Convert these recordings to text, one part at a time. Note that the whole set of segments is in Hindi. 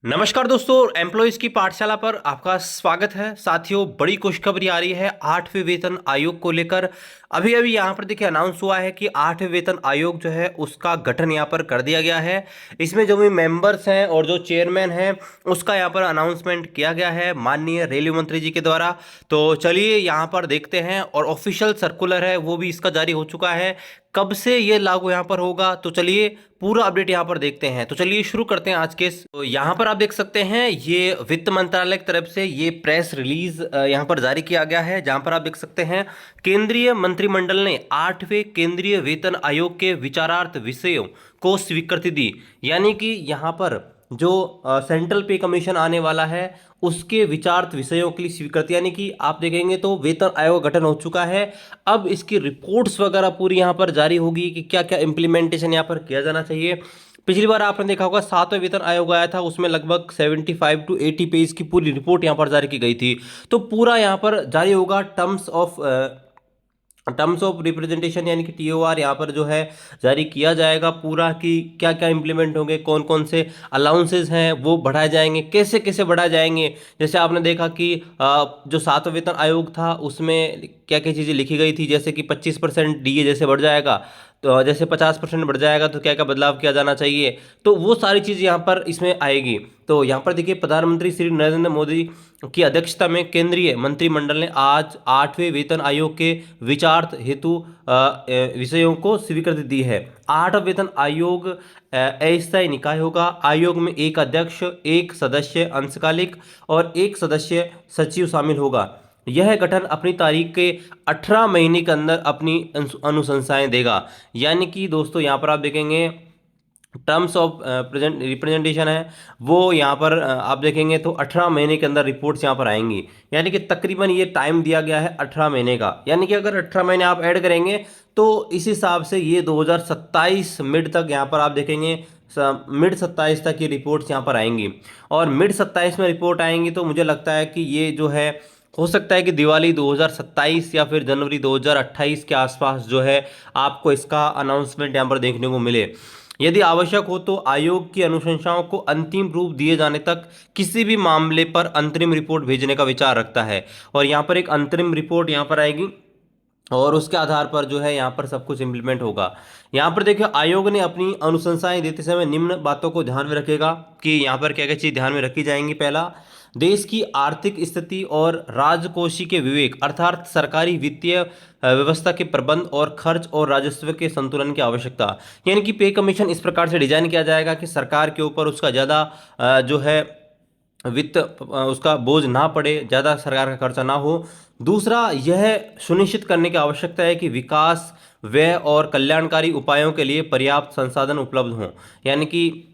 नमस्कार दोस्तों, एम्प्लॉयज़ की पाठशाला पर आपका स्वागत है। साथियों, बड़ी खुशखबरी आ रही है 8वें वेतन आयोग को लेकर। अभी अभी यहाँ पर देखिए अनाउंस हुआ है कि 8वें वेतन आयोग जो है उसका गठन यहाँ पर कर दिया गया है। इसमें जो भी मेंबर्स हैं और जो चेयरमैन हैं उसका यहाँ पर अनाउंसमेंट किया गया है माननीय रेलवे मंत्री जी के द्वारा। तो चलिए यहाँ पर देखते हैं, और ऑफिशियल सर्कुलर है वो भी इसका जारी हो चुका है। कब से ये लागू यहाँ पर होगा, तो चलिए पूरा अपडेट यहाँ पर देखते हैं। तो चलिए शुरू करते हैं आज के तो यहाँ पर आप देख सकते हैं ये वित्त मंत्रालय की तरफ से ये प्रेस रिलीज यहाँ पर जारी किया गया है, जहाँ पर आप देख सकते हैं केंद्रीय मंत्रिमंडल ने 8वें केंद्रीय वेतन आयोग के विचारार्थ विषयों को स्वीकृति दी। यानी कि यहाँ पर जो सेंट्रल पे कमीशन आने वाला है उसके विचारार्थ विषयों के लिए स्वीकृति, यानी कि आप देखेंगे तो वेतन आयोग का गठन हो चुका है। अब इसकी रिपोर्ट्स वगैरह पूरी यहाँ पर जारी होगी कि क्या क्या इंप्लीमेंटेशन यहाँ पर किया जाना चाहिए। पिछली बार आपने देखा होगा 7वां वेतन आयोग आया था, उसमें लगभग 75 to 80 पेज की पूरी रिपोर्ट यहाँ पर जारी की गई थी। तो पूरा यहाँ पर जारी होगा टर्म्स ऑफ रिप्रेजेंटेशन, यानी कि टीओआर यहाँ पर जो है जारी किया जाएगा पूरा, कि क्या क्या इंप्लीमेंट होंगे, कौन कौन से अलाउंसेस हैं वो बढ़ाए जाएंगे, कैसे कैसे बढ़ाए जाएंगे। जैसे आपने देखा कि जो 7वां वेतन आयोग था उसमें क्या क्या चीज़ें लिखी गई थी, जैसे कि 25% डीए जैसे बढ़ जाएगा, तो जैसे 50% बढ़ जाएगा तो क्या क्या बदलाव किया जाना चाहिए। तो वो सारी चीज़ यहाँ पर इसमें आएगी। तो यहाँ पर देखिए प्रधानमंत्री श्री नरेंद्र मोदी की अध्यक्षता में केंद्रीय मंत्रिमंडल ने आज 8वें वेतन आयोग के विचारार्थ हेतु विषयों को स्वीकृति दी है। 8वां वेतन आयोग अस्थायी निकाय होगा। आयोग में एक अध्यक्ष, एक सदस्य अंशकालिक और एक सदस्य सचिव शामिल होगा। यह गठन अपनी तारीख के 18 महीने के अंदर अपनी अनुशंसाएं देगा। यानी कि दोस्तों यहाँ पर आप देखेंगे टर्म्स ऑफ प्रेजेंट रिप्रेजेंटेशन है वो यहाँ पर आप देखेंगे तो 18 महीने के अंदर रिपोर्ट्स यहाँ पर आएंगी। यानी कि तकरीबन ये टाइम दिया गया है 18 महीने का, यानी कि अगर 18 महीने आप ऐड करेंगे तो इस हिसाब से ये 2027 मिड तक यहाँ पर आप देखेंगे, मिड 27 तक ये रिपोर्ट्स यहाँ पर आएंगी। और मिड 27 में रिपोर्ट आएंगी तो मुझे लगता है कि ये जो है हो सकता है कि दिवाली 2027 या फिर जनवरी 2028 के आसपास जो है आपको इसका अनाउंसमेंट यहाँ पर देखने को मिले। यदि आवश्यक हो तो आयोग की अनुशंसाओं को अंतिम रूप दिए जाने तक किसी भी मामले पर अंतरिम रिपोर्ट भेजने का विचार रखता है। और यहाँ पर एक अंतरिम रिपोर्ट यहाँ पर आएगी और उसके आधार पर जो है यहाँ पर सब कुछ इम्प्लीमेंट होगा। यहाँ पर देखिए आयोग ने अपनी अनुशंसाएं देते समय निम्न बातों को ध्यान में रखेगा कि यहाँ पर क्या क्या चीज़ ध्यान में रखी जाएंगी। पहला, देश की आर्थिक स्थिति और राजकोषीय के विवेक, अर्थात सरकारी वित्तीय व्यवस्था के प्रबंध और खर्च और राजस्व के संतुलन की आवश्यकता। यानी कि पे कमीशन इस प्रकार से डिजाइन किया जाएगा कि सरकार के ऊपर उसका ज़्यादा जो है वित्त उसका बोझ ना पड़े, ज़्यादा सरकार का खर्चा ना हो। दूसरा, यह सुनिश्चित करने की आवश्यकता है कि विकास, व्यय और कल्याणकारी उपायों के लिए पर्याप्त संसाधन उपलब्ध हों। यानी कि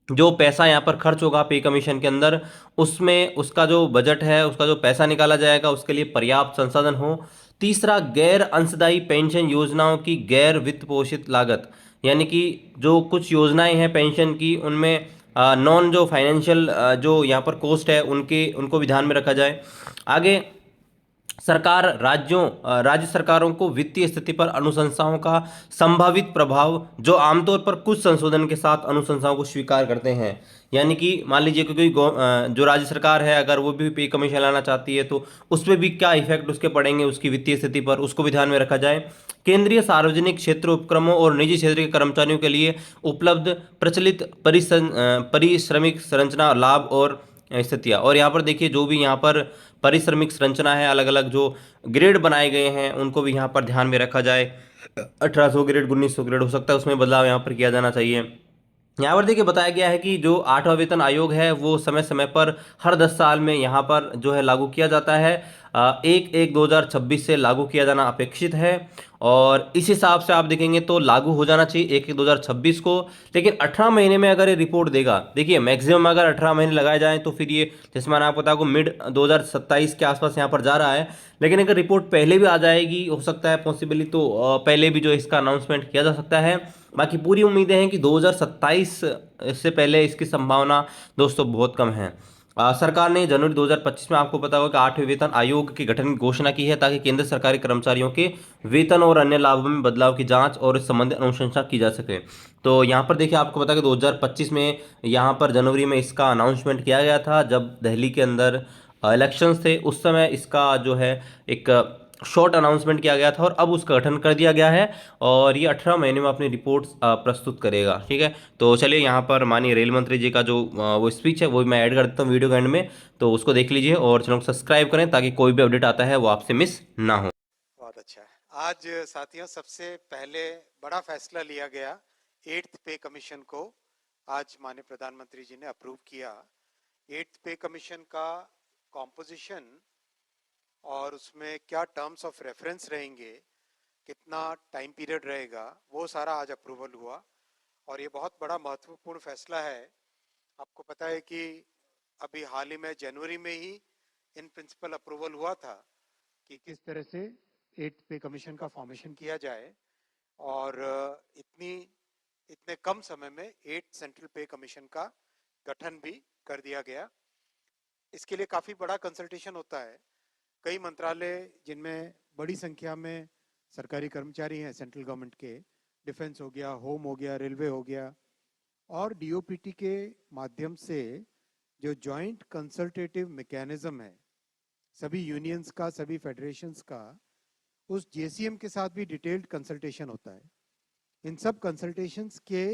जो पैसा यहाँ पर खर्च होगा पे कमीशन के अंदर, उसमें उसका जो बजट है, उसका जो पैसा निकाला जाएगा उसके लिए पर्याप्त संसाधन हो। तीसरा, गैर अंशदायी पेंशन योजनाओं की गैर वित्त पोषित लागत, यानी कि जो कुछ योजनाएं हैं पेंशन की उनमें नॉन जो फाइनेंशियल जो यहाँ पर कॉस्ट है उनको भी ध्यान में रखा जाए। आगे, राज्य सरकारों को वित्तीय स्थिति पर अनुशंसाओं का संभावित प्रभाव, जो आमतौर पर कुछ संशोधन के साथ अनुशंसाओं को स्वीकार करते हैं। यानी कि मान लीजिए कोई जो राज्य सरकार है अगर वो भी पे कमीशन लाना चाहती है तो उस पर भी क्या इफेक्ट उसके पड़ेंगे उसकी वित्तीय स्थिति पर, उसको भी ध्यान में रखा जाए। केंद्रीय सार्वजनिक क्षेत्र उपक्रमों और निजी क्षेत्र के कर्मचारियों के लिए उपलब्ध प्रचलित परिश्रमिक संरचना लाभ और स्थितियाँ। और यहाँ पर देखिए जो भी यहाँ पर पारिश्रमिक संरचना है, अलग अलग जो ग्रेड बनाए गए हैं उनको भी यहाँ पर ध्यान में रखा जाए। 1800 ग्रेड, 1900 ग्रेड हो सकता है, उसमें बदलाव यहाँ पर किया जाना चाहिए। यहाँ पर देखिए बताया गया है कि जो 8वां वेतन आयोग है वो समय समय पर हर 10 साल में यहाँ पर जो है लागू किया जाता है। 1/1/2026 से लागू किया जाना अपेक्षित है। और इस हिसाब से आप देखेंगे तो लागू हो जाना चाहिए 1/1/2026 को। लेकिन 18 महीने में अगर ये रिपोर्ट देगा, देखिए मैक्सिमम अगर 18 महीने लगाए जाएँ तो फिर ये जैसे मैंने आपको बताया मिड 2027 के आसपास यहाँ पर जा रहा है। लेकिन अगर रिपोर्ट पहले भी आ जाएगी, हो सकता है पॉसिबली, तो पहले भी जो इसका अनाउंसमेंट किया जा सकता है। बाकी पूरी उम्मीदें हैं कि 2027 से पहले इसकी संभावना दोस्तों बहुत कम है। सरकार ने जनवरी 2025 में आपको पता होगा कि 8वें वेतन आयोग के गठन की घोषणा की है ताकि केंद्र सरकारी कर्मचारियों के वेतन और अन्य लाभों में बदलाव की जांच और इस संबंधी अनुशंसा की जा सके। तो यहाँ पर देखिए आपको पता है कि 2025 में यहाँ पर जनवरी में इसका अनाउंसमेंट किया गया था जब दिल्ली के अंदर इलेक्शंस थे। उस समय इसका जो है एक शॉर्ट अनाउंसमेंट किया गया था और अब उसका गठन कर दिया गया है और ये 18 महीने में अपनी रिपोर्ट्स प्रस्तुत करेगा। ठीक है, तो चलिए यहाँ पर माननीय रेल मंत्री जी का जो वो स्पीच है वो भी मैं ऐड कर देता हूँ वीडियो के एंड में, तो उसको देख लीजिए और चैनल को सब्सक्राइब करें ताकि कोई भी अपडेट आता है वो आपसे मिस ना हो। बहुत अच्छा है। आज साथियों सबसे पहले बड़ा फैसला लिया गया, 8th पे कमीशन को आज माननीय प्रधानमंत्री जी ने अप्रूव किया। 8th पे कमीशन का कॉम्पोजिशन और उसमें क्या टर्म्स ऑफ रेफरेंस रहेंगे, कितना टाइम पीरियड रहेगा, वो सारा आज अप्रूवल हुआ और ये बहुत बड़ा महत्वपूर्ण फैसला है। आपको पता है कि अभी हाल ही में जनवरी में ही इन प्रिंसिपल अप्रूवल हुआ था कि किस तरह से 8th पे कमीशन का फॉर्मेशन किया जाए और इतने कम समय में 8th सेंट्रल पे कमीशन का गठन भी कर दिया गया। इसके लिए काफी बड़ा कंसल्टेशन होता है। कई मंत्रालय जिनमें बड़ी संख्या में सरकारी कर्मचारी हैं सेंट्रल गवर्नमेंट के, डिफेंस हो गया, होम हो गया, रेलवे हो गया, और डीओपीटी के माध्यम से जो जॉइंट कंसल्टेटिव मैकेनिज्म है सभी यूनियंस का, सभी फेडरेशंस का, उस जेसीएम के साथ भी डिटेल्ड कंसल्टेशन होता है। इन सब कंसल्टेशंस के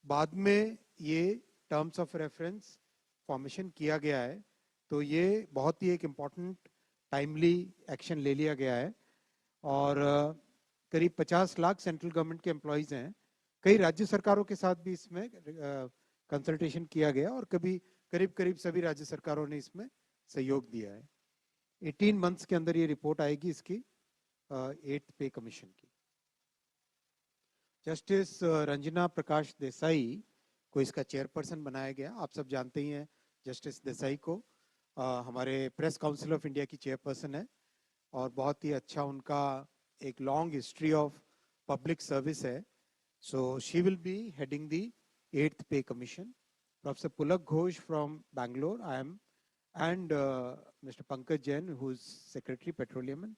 बाद में ये टर्म्स ऑफ रेफरेंस फॉर्मेशन किया गया है। तो ये बहुत ही एक इम्पॉर्टेंट टाइमली एक्शन ले लिया गया है और करीब 50 लाख सेंट्रल गवर्नमेंट के एम्प्लॉयज़ हैं। कई राज्य सरकारों के साथ भी इसमें कंसल्टेशन किया गया और करीब करीब सभी राज्य सरकारों ने इसमें सहयोग दिया है। 18 मंथ्स के अंदर ये रिपोर्ट आएगी इसकी 8th पे कमीशन की। जस्टिस रंजना प्रकाश देसाई को इसका चेयरपर्सन बनाया गया। आप सब जानते ही हैं जस्टिस देसाई को, हमारे प्रेस काउंसिल ऑफ इंडिया की चेयरपर्सन है और बहुत ही अच्छा उनका एक long history of public service है। So she will be heading the 8th pay commission. Professor Pulak Ghosh from Bangalore, I M, and Mr. Pankaj Jain, who is Secretary Petroleum and